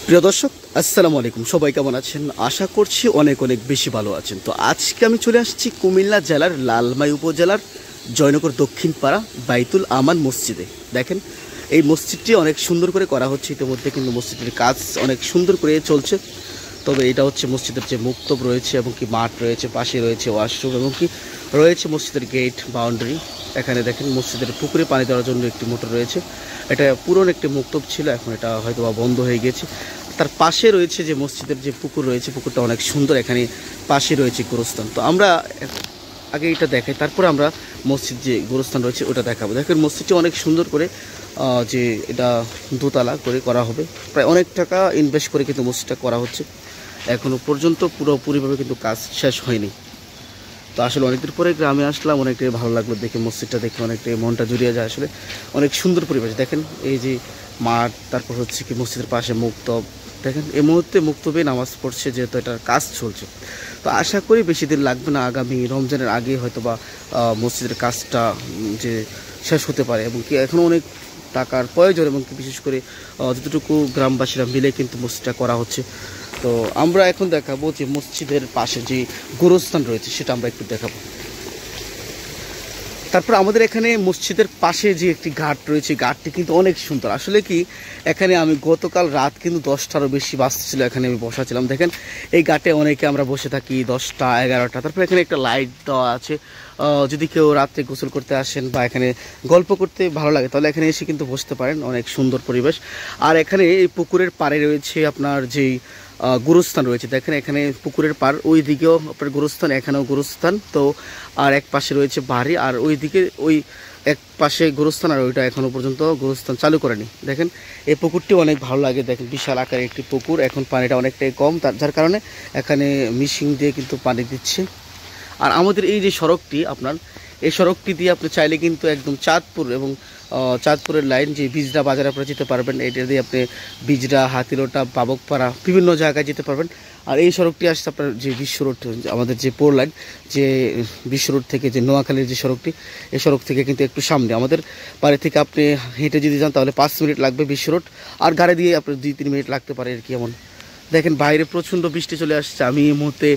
প্রিয় দর্শক, আসসালামু আলাইকুম। সবাই কেমন আছেন? আশা করছি অনেক অনেক বেশি ভালো আছেন। তো আজকে আমি চলে আসছি কুমিল্লা জেলার লালমাই উপজেলার জয়নগর দক্ষিণ পাড়া বাইতুল আমান মসজিদে। দেখেন, এই মসজিদটি অনেক সুন্দর করে করা হচ্ছে। ইতিমধ্যে কিন্তু মসজিদের কাজ অনেক সুন্দর করে চলছে। তবে এটা হচ্ছে মসজিদের যে মুক্তব রয়েছে এবং কি মাঠ রয়েছে, পাশে রয়েছে ওয়াশরুম এবং কি রয়েছে মসজিদের গেট বাউন্ডারি। এখানে দেখেন মসজিদের পুকুরে পানি দেওয়ার জন্য একটি মোটর রয়েছে। এটা পুরনো একটি মুক্তব ছিল, এখন এটা হয়তো বা বন্ধ হয়ে গেছে। তার পাশে রয়েছে যে মসজিদের যে পুকুর রয়েছে, পুকুরটা অনেক সুন্দর। এখানে পাশে রয়েছে গোরস্থান। তো আমরা আগে এটা দেখাই, তারপরে আমরা মসজিদ যে গোরস্থান রয়েছে ওটা দেখাবো। দেখেন মসজিদটি অনেক সুন্দর করে যে এটা দোতলা করে করা হবে। প্রায় অনেক টাকা ইনভেস্ট করে কিন্তু মসজিদটা করা হচ্ছে। এখনও পর্যন্ত পুরোপুরিভাবে কিন্তু কাজ শেষ হয়নি। তো আসলে অনেকদিন পরে গ্রামে আসলাম, অনেকটাই ভালো লাগলো দেখে, মসজিদটা দেখে অনেকটাই মনটা জুড়িয়ে যায়। আসলে অনেক সুন্দর পরিবেশ। দেখেন এই যে মাঠ, তারপর হচ্ছে কি মসজিদের পাশে মুক্তব। দেখেন এই মুহূর্তে মুক্তবে নামাজ পড়ছে, যেহেতু এটার কাজ চলছে। তো আশা করি বেশি দিন লাগবে না, আগামী রমজানের আগে হয়তো বা মসজিদের কাজটা যে শেষ হতে পারে। এবং কি এখনও অনেক টাকার প্রয়োজন, এবং বিশেষ করে যতটুকু গ্রামবাসীরা মিলে কিন্তু মসজিদটা করা হচ্ছে। তো আমরা এখন দেখাবো যে মসজিদের পাশে যে গোরস্থান রয়েছে সেটা আমরা একটু দেখাবো। তারপর আমাদের এখানে মসজিদের পাশে যে একটি ঘাট রয়েছে, ঘাটটি কিন্তু অনেক সুন্দর। আসলে কি এখানে আমি গতকাল রাত কিন্তু 10টারও বেশি বাজছিল, এখানে আমি বসা ছিলাম। দেখেন এই ঘাটে অনেকে আমরা বসে থাকি 10টা 11টা। তারপর এখানে একটা লাইট দেওয়া আছে। যদি কেউ রাত্রে গোসল করতে আসেন বা এখানে গল্প করতে ভালো লাগে, তাহলে এখানে এসে কিন্তু বসতে পারেন। অনেক সুন্দর পরিবেশ। আর এখানে এই পুকুরের পাড়ে রয়েছে আপনার যেই গোরস্থান রয়েছে। দেখেন এখানে পুকুরের পার, ওই দিকেও আপনার গোরস্থান, এখানেও গোরস্থান। তো আর এক পাশে রয়েছে বাড়ি, আর ওই দিকে ওই এক পাশে গোরস্থান, আর ওইটা এখনও পর্যন্ত গোরস্থান চালু করেনি। দেখেন এই পুকুরটি অনেক ভালো লাগে। দেখেন বিশাল আকারের একটি পুকুর, এখন পানিটা অনেকটাই কম, যার কারণে এখানে মিশিং দিয়ে কিন্তু পানি দিচ্ছে। আর আমাদের এই যে সড়কটি, আপনার এই সড়কটি দিয়ে আপনি চাইলে কিন্তু একদম চাঁদপুর এবং চাঁদপুরের লাইন যে বিজরা বাজারে আপনারা যেতে পারবেন। এটা দিয়ে আপনি বিজরা, হাতিলোটা, বাবকপাড়া বিভিন্ন জায়গায় যেতে পারবেন। আর এই সড়কটি আসছে আপনার যে বিশ্ব রোড, আমাদের যে পোর লাইন, যে বিশ্ব রোড থেকে যে নোয়াখালীর যে সড়কটি, এই সড়ক থেকে কিন্তু একটু সামনে। আমাদের বাড়ি থেকে আপনি হেঁটে যদি যান তাহলে 5 মিনিট লাগবে বিশ্ব রোড, আর গাড়ি দিয়ে আপনার 2-3 মিনিট লাগতে পারে আর কি। এমন দেখেন বাইরে প্রচণ্ড বৃষ্টি চলে আসছে। আমি এই মুহূর্তে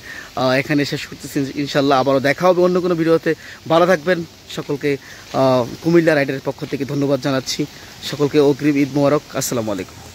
এখানে শেষ করতেছি। ইনশাল্লাহ আবারও দেখা হবে অন্য কোনো ভিডিওতে। ভালো থাকবেন। সকলকে কুমিল্লা রাইডারের পক্ষ থেকে ধন্যবাদ জানাচ্ছি। সকলকে অগ্রিম ঈদ মোবারক। আসসালামু আলাইকুম।